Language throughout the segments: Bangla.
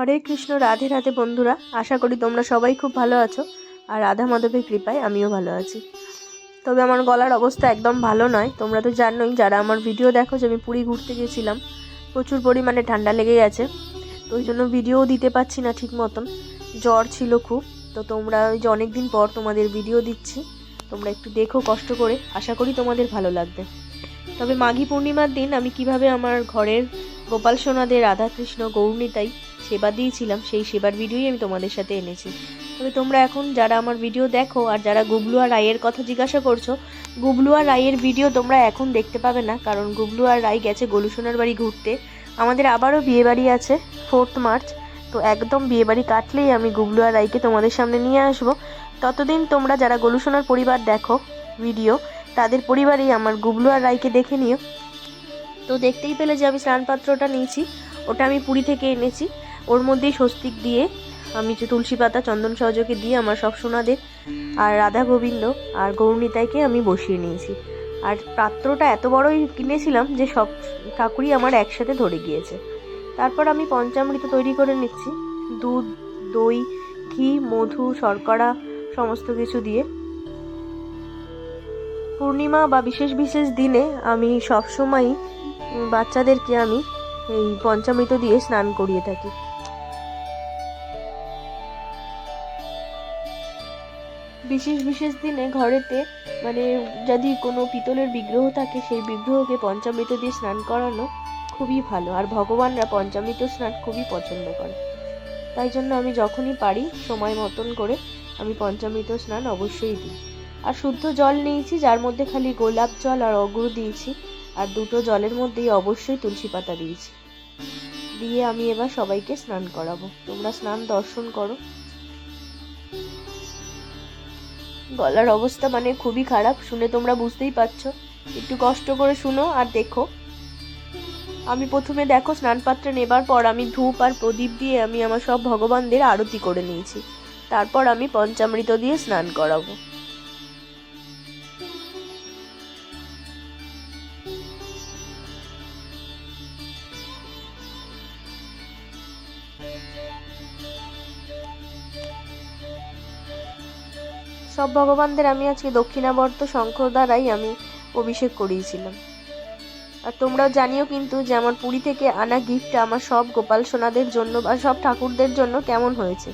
হরে কৃষ্ণ, রাধে রাধে বন্ধুরা। আশা করি তোমরা সবাই খুব ভালো আছো, আর রাধা মাধবের কৃপায় আমিও ভালো আছি। তবে আমার গলার অবস্থা একদম ভালো নয়। তোমরা তো জানোই, যারা আমার ভিডিও দেখো, যে আমি পুরী ঘুরতে গেছিলাম, প্রচুর পরিমাণে ঠান্ডা লেগে গেছে, তো ওই জন্য ভিডিও দিতে পারছি না ঠিক মতন। জ্বর ছিল খুব। তো তোমরা ওই যে অনেকদিন পর তোমাদের ভিডিও দিচ্ছি, তোমরা একটু দেখো কষ্ট করে, আশা করি তোমাদের ভালো লাগবে। তবে মাঘী পূর্ণিমার দিন আমি কিভাবে আমার ঘরের গোপাল সোনাদের রাধাকৃষ্ণ গৌরনিতাই সেবা দিয়েছিলাম, সেই সেবার ভিডিওই আমি তোমাদের সাথে এনেছি। তবে তোমরা এখন যারা আমার ভিডিও দেখো, আর যারা গুবলু আর রায়ের কথা জিজ্ঞাসা করছো, গুবলু আর রায়ের ভিডিও তোমরা এখন দেখতে পাবে না, কারণ গুবলু আর রাই গেছে গোলুসোনার বাড়ি ঘুরতে। আমাদের আবারও বিয়েবাড়ি আছে 4 মার্চ, তো একদম বিয়েবাড়ি কাটলেই আমি গুবলু আর রাইকে তোমাদের সামনে নিয়ে আসবো। ততদিন তোমরা যারা গোলুসোনার পরিবার দেখো ভিডিও, তাদের পরিবারেই আমার গুবলু আর রাইকে দেখে নিও। তো দেখতেই পেলে যে আমি স্নানপাত্রটা নিয়েছি, ওটা আমি পুরী থেকে এনেছি। ওর মধ্যেই স্বস্তিক দিয়ে আমি যে তুলসী পাতা চন্দন সহযোগে দিয়ে আমার সব সোনাদের আর রাধা গোবিন্দ আর গৌরনিতাইকে আমি বসিয়ে নিয়েছি। আর পাত্রটা এত বড়ই কিনেছিলাম যে সব ঠাকুরই আমার একসাথে ধরে গিয়েছে। তারপর আমি পঞ্চামৃত তৈরি করে নিচ্ছি, দুধ, দই, ঘি, মধু, শর্করা সমস্ত কিছু দিয়ে। পূর্ণিমা বা বিশেষ বিশেষ দিনে আমি সবসময়ই বাচ্চাদেরকে আমি এই পঞ্চামৃত দিয়ে স্নান করিয়ে থাকি। বিশেষ বিশেষ দিনে ঘরেতে যদি কোনো পিতলের বিগ্রহ থাকে, সেই বিগ্রহকে পঞ্চামৃত দিয়ে স্নান করানো খুবই ভালো। আর ভগবানরা পঞ্চামৃত স্নান খুবই পছন্দ করে, তাই জন্য আমি যখনই পারি সময় মতন করে আমি পঞ্চামৃত স্নান অবশ্যই দিই। আর শুদ্ধ জল নিয়েছি, যার মধ্যে খালি গোলাপ জল আর অগুর দিয়েছি, আর দুটো জলের মধ্যেই অবশ্যই তুলসী পাতা দিয়েছি। দিয়ে আমি এবার সবাইকে স্নান করাবো। তোমরা স্নান দর্শন করো। গলার অবস্থা খুবই খারাপ, শুনে তোমরা বুঝতেই পারছো। একটু কষ্ট করে শুনো আর দেখো। আমি প্রথমে দেখো স্নান পাত্রে নেবার পর আমি ধূপ আর প্রদীপ দিয়ে আমি আমার সব ভগবানদের আরতি করে নিয়েছি। তারপর আমি পঞ্চামৃত দিয়ে স্নান করাবো। সব ভগবানদের আমি আজকে দক্ষিণাবর্ত শঙ্খ দ্বারাই আমি অভিষেক করিয়েছিলাম। আর তোমরাও জানিও কিন্তু যে আমার পুরী থেকে আনা গিফটটা আমার সব গোপাল সোনাদের জন্য বা সব ঠাকুরদের জন্য কেমন হয়েছে।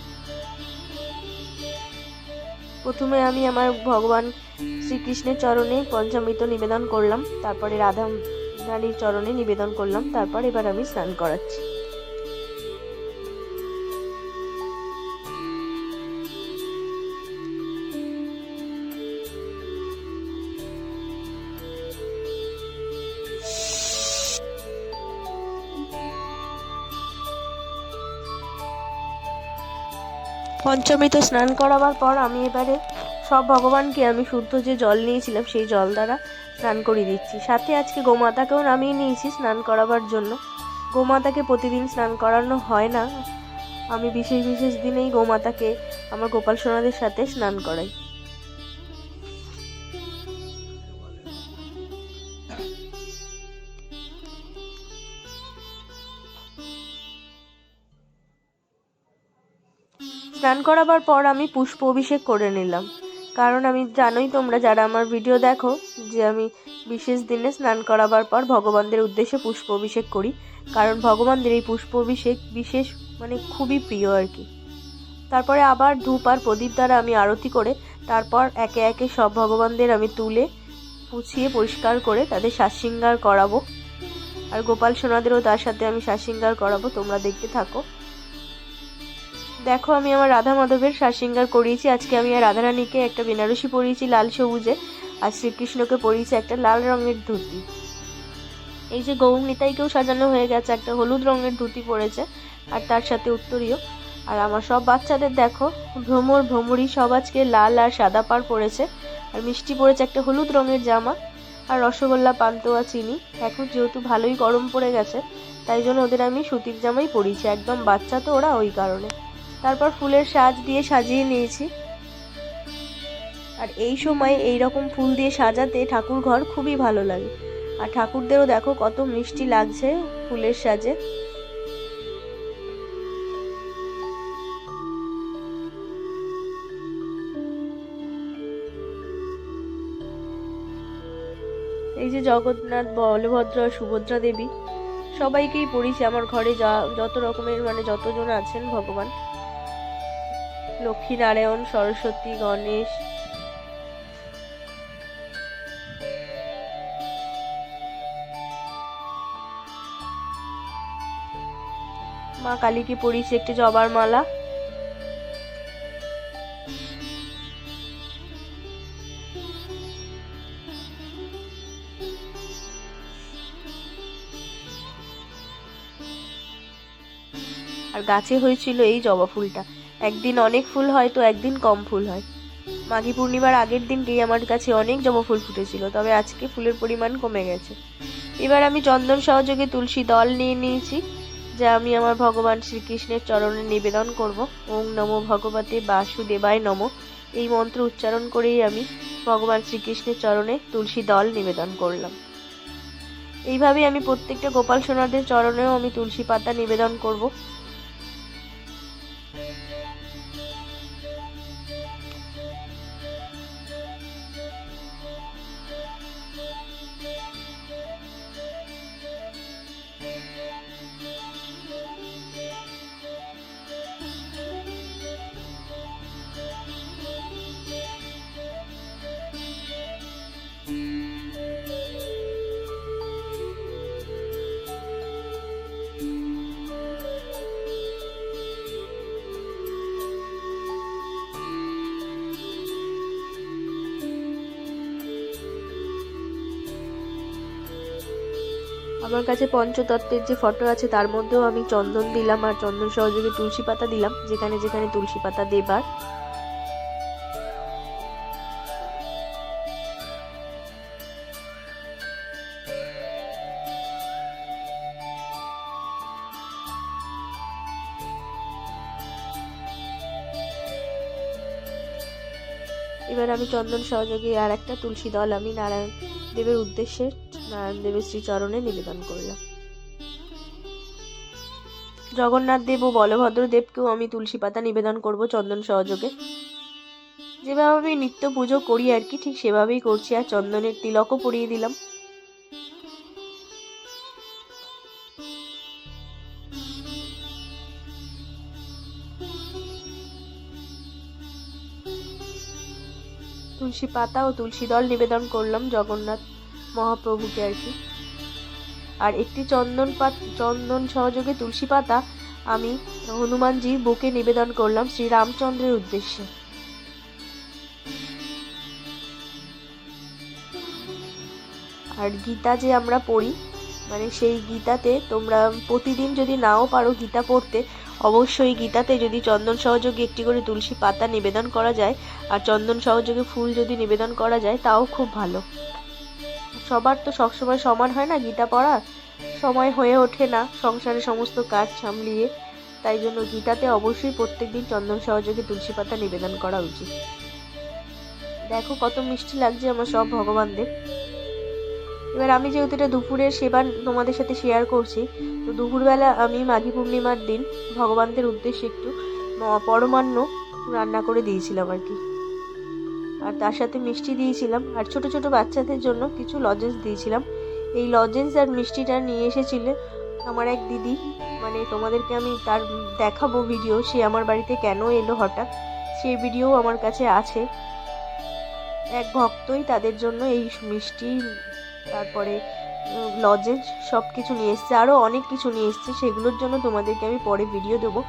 প্রথমে আমি আমার ভগবান শ্রীকৃষ্ণের চরণে পঞ্চামৃত নিবেদন করলাম, তারপরে রাধা রানীর চরণে নিবেদন করলাম, তারপর এবার আমি স্নান করাচ্ছি। পঞ্চামৃত স্নান করাবার পর আমি এবারে সব ভগবানকে আমি শুদ্ধ যে জল নিয়েছিলাম সেই জল দ্বারা স্নান করিয়ে দিচ্ছি। সাথে আজকে গোমাতাকেও নামিয়ে নিয়েছি স্নান করাবার জন্য। গোমাতাকে প্রতিদিন স্নান করানো হয় না, আমি বিশেষ বিশেষ দিনেই গোমাতাকে আমার গোপাল সোনাদের সাথে স্নান করাই। স্নান করাবার পর আমি পুষ্প অভিষেক করে নিলাম, কারণ আমি জানোই তোমরা যারা আমার ভিডিও দেখো যে আমি বিশেষ দিনে স্নান করাবার পর ভগবানদের উদ্দেশ্যে পুষ্প অভিষেক করি, কারণ ভগবানদের এই পুষ্প অভিষেক বিশেষ খুবই প্রিয় আর কি। তারপরে আবার ধূপ আর প্রদীপ দ্বারা আমি আরতি করে তারপর একে একে সব ভগবানদের আমি তুলে পুছিয়ে পরিষ্কার করে তাদের সাজশৃঙ্গার করাবো। আর গোপাল সোনাদেরও তার সাথে আমি সাজশৃঙ্গার করাবো, তোমরা দেখতে থাকো। দেখো আমি আমার রাধা মাধবের সাজশৃঙ্গার করিয়েছি। আজকে আমি আর রাধারানীকে একটা বেনারসি পরিয়েছি লাল সবুজে, আর শ্রীকৃষ্ণকে পরিয়েছি একটা লাল রঙের ধুতি। এই যে গৌরনিতাইকেও সাজানো হয়ে গেছে, একটা হলুদ রঙের ধুতি পরেছে আর তার সাথে উত্তরীয়। আর আমার সব বাচ্চাদের দেখো ভ্রমর ভ্রমরি সব আজকে লাল আর সাদা পাড় পরেছে, আর মিষ্টি পরেছে একটা হলুদ রঙের জামা, আর রসগোল্লা, পান্তুয়া, চিনি। এখন যেহেতু ভালোই গরম পড়ে গেছে, তাই জন্য ওদের আমি সুতির জামাই পরিয়েছি, একদম বাচ্চা তো ওরা, ওই কারণে। তারপর ফুলের সাজ দিয়ে সাজিয়ে নিয়েছি। আর এই সময় এইরকম ফুল দিয়ে সাজাতে ঠাকুর ঘর খুবই ভালো লাগে। আর ঠাকুরদেরও দেখো কত মিষ্টি লাগছে ফুলের সাজে। এই যে জগন্নাথ, বলভদ্র আর সুভদ্রা দেবী সবাইকেই পড়িয়েছি। আমার ঘরে যত রকমের যতজন আছেন ভগবান, লক্ষ্মী নারায়ণ, সরস্বতী, গণেশ, মা কালীকে পরিয়েছি একটি জবার মালা। আর গাছে হয়েছিল এই জবা ফুলটা। একদিন অনেক ফুল হয় তো একদিন কম ফুল হয়। মাঘী পূর্ণিমার আগের দিনকেই আমার কাছে অনেক জবা ফুল ফুটেছিল, তবে আজকে ফুলের পরিমাণ কমে গেছে। এবার আমি চন্দন সহযোগে তুলসী দল নিয়ে নিয়েছি, যা আমি আমার ভগবান শ্রীকৃষ্ণের চরণে নিবেদন করব। ওং নমো ভগবতে বাসুদেবায় নমঃ, এই মন্ত্র উচ্চারণ করেই আমি ভগবান শ্রীকৃষ্ণের চরণে তুলসী দল নিবেদন করলাম। এইভাবেই আমি প্রত্যেকটা গোপাল সোনাদের চরণেও আমি তুলসী পাতা নিবেদন করব। আমার কাছে পঞ্চতত্ত্বের যে ফটো আছে তার মধ্যেও আমি চন্দন দিলাম আর চন্দন সহযোগে তুলসী পাতা দিলাম যেখানে যেখানে তুলসী পাতা দেবার। এবার আমি চন্দন সহযোগে আর একটা তুলসী দল আমি নারায়ণ দেবের উদ্দেশ্যে নারায়ণ দেবের শ্রীচরণে নিবেদন করলাম। জগন্নাথ দেব ও বলভদ্র দেবকেও আমি তুলসী পাতা নিবেদন করব চন্দন সহযোগে। যেভাবে আমি নিত্য পুজো করি আর কি, ঠিক সেভাবেই করছি। আর চন্দনের তিলকও পরিয়ে দিলাম। তুলসী পাতা ও তুলসী দল নিবেদন করলাম জগন্নাথ মহাপ্রভুকে আর কি। আর একটি চন্দন সহযোগে তুলসী পাতা আমি হনুমানজির বুকে নিবেদন করলাম শ্রীরামচন্দ্রের উদ্দেশ্যে। আর গীতা যে আমরা পড়ি, সেই গীতাতে তোমরা প্রতিদিন যদি নাও পারো গীতা পড়তে, অবশ্যই গীতাতে যদি চন্দন সহযোগে একটি করে তুলসী পাতা নিবেদন করা যায় আর চন্দন সহযোগে ফুল যদি নিবেদন করা যায় তাও খুব ভালো। সবার তো সবসময় সমান হয় না গীতা পড়া, সময় হয়ে ওঠে না সংসারে সমস্ত কাজ সামলিয়ে, তাই জন্য গীতাতে অবশ্যই প্রত্যেকদিন চন্দন সহযোগে তুলসী পাতা নিবেদন করা উচিত। দেখো কত মিষ্টি লাগছে আমার সব ভগবানদের। এবার আমি যেহেতু এটা দুপুরের সেবা তোমাদের সাথে শেয়ার করছি, তো দুপুরবেলা আমি মাঘী পূর্ণিমার দিন ভগবানদের উদ্দেশ্যে একটু পরমান্ন রান্না করে দিয়েছিলাম আর কি। আর তার সাথে মিষ্টি দিয়েছিলাম আর ছোট ছোট বাচ্চাদের জন্য কিছু লজেন্স দিয়েছিলাম। এই লজেন্স আর মিষ্টিটা নিয়ে এসেছিলে আমার এক দিদি, তোমাদেরকে আমি তার দেখাবো ভিডিও, সে আমার বাড়িতে কেন এলো হঠাৎ, সেই ভিডিও আমার কাছে আছে। এক ভক্তই তাদের জন্য এই মিষ্টি তারপরে লজেন্স সব কিছু নিয়ে এসছে, আরও অনেক কিছু নিয়ে এসছে, সেগুলোর জন্য তোমাদেরকে আমি পরে ভিডিও দেবো।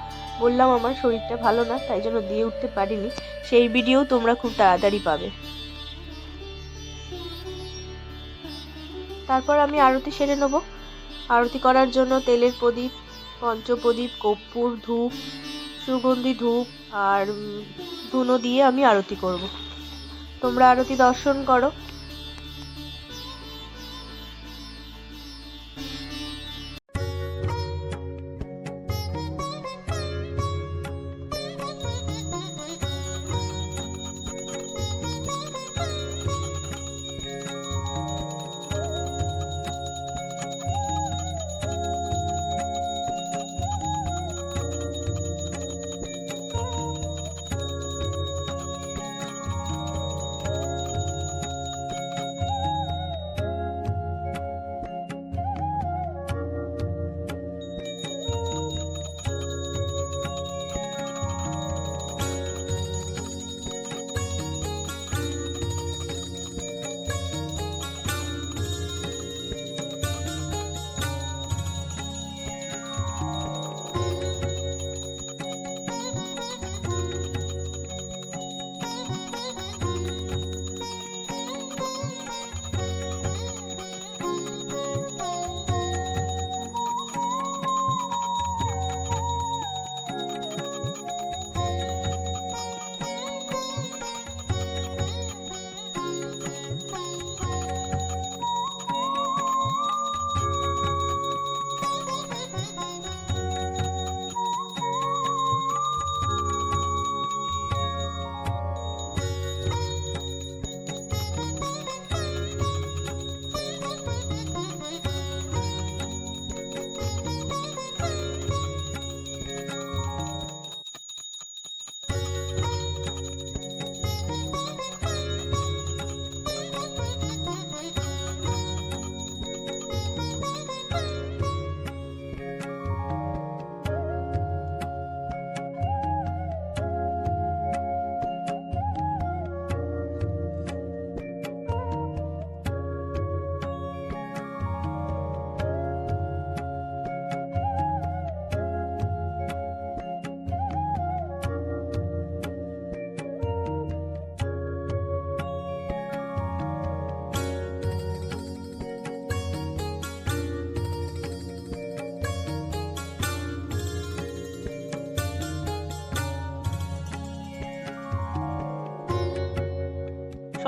বললাম আমার শরীরটা ভালো না, তাই জন্য দিয়ে উঠতে পারিনি, সেই ভিডিও তোমরা খুব তাড়াতাড়ি পাবে। তারপর আমি আরতি সেরে নেব। আরতি করার জন্য তেলের প্রদীপ, পঞ্চপ্রদীপ, কর্পূর, ধূপ, সুগন্ধি ধূপ আর ধুনো দিয়ে আমি আরতি করব। তোমরা আরতি দর্শন করো।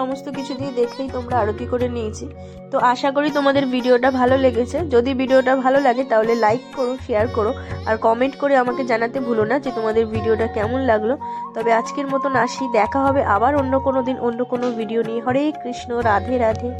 সমস্ত কিছু দিয়ে দেখলেই তোমরা আরতি করে নিয়েছি। তো আশা করি তোমাদের ভিডিওটা ভালো লেগেছে। যদি ভিডিওটা ভালো লাগে তাহলে লাইক করো, শেয়ার করো আর কমেন্ট করে আমাকে জানাতে ভুলো না যে তোমাদের ভিডিওটা কেমন লাগলো। তবে আজকের মতন আসি, দেখা হবে আবার অন্য কোনো দিন অন্য কোনো ভিডিও নিয়ে। হরে কৃষ্ণ, রাধে রাধে।